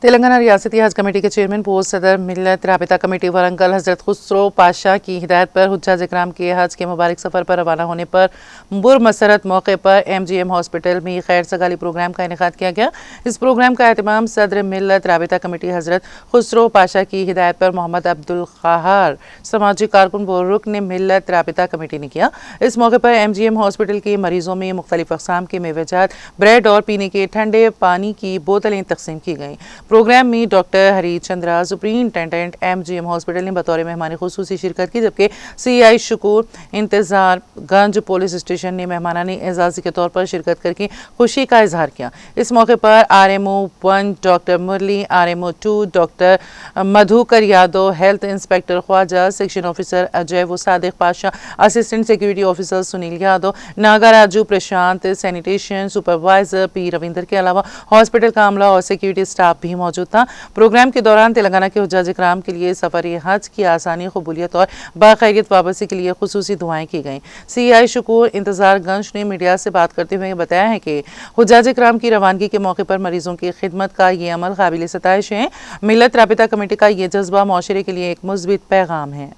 تلنگانہ ریاستی حج کمیٹی کے chairman post صدر ملت رابطہ کمیٹی ورنگل حضرت خسرو پاشا کی ہدایت پر حجاج اکرام کے حج کے مبارک سفر پر روانہ ہونے پر برمسرت موقع پر MGM ہاسپٹل میں خیر سگالی پروگرام کا انعقاد کیا گیا۔ اس پروگرام کا اہتمام صدر ملت رابطہ کمیٹی حضرت خسرو پاشا کی ہدایت پر محمد عبدالقہار سماجی کارکن و رکن ملت رابطہ کمیٹی نے کیا۔ اس موقع پر MGM ہاسپٹل کے مریضوں میں مختلف اقسام کے میوہ جات، بریڈ اور پینے کے ٹھنڈے پانی کی بوتلیں تقسیم کی گئیں۔ پروگرام میں ڈاکٹر ہری چندرا سپرنٹینڈنٹ MGM ہاسپٹل نے بطور مہمان خصوصی شرکت کی، جبکہ CI شکور انتظار گنج پولیس اسٹیشن نے مہمانان اعزازی کے طور پر شرکت کر کے خوشی کا اظہار کیا۔ اس موقع پر RMO 1 doctor Murali, RMO 2 doctor Madhukar Yadav, health inspector Khwaja, section officer Ajay و Sadiq Pasha, assistant security officer Sunil Yadav, Naga Raju Prashant, sanitation supervisor P Ravinder کے علاوہ ہاسپٹل کا عملہ اور سیکیورٹی سٹاف بھی موجود تھا۔ پروگرام کے دوران تلنگانہ کے حجاج اکرام کے لیے سفر حج کی آسانی، قبولیت اور باخیریت واپسی کے لیے خصوصی دعائیں کی گئیں۔ CI شکور انتظار گنج نے میڈیا سے بات کرتے ہوئے بتایا ہے کہ حجاج اکرام کی روانگی کے موقع پر مریضوں کی خدمت کا یہ عمل قابل ستائش ہے۔ ملت رابطہ کمیٹی کا یہ جذبہ معاشرے کے لیے ایک مثبت پیغام ہے۔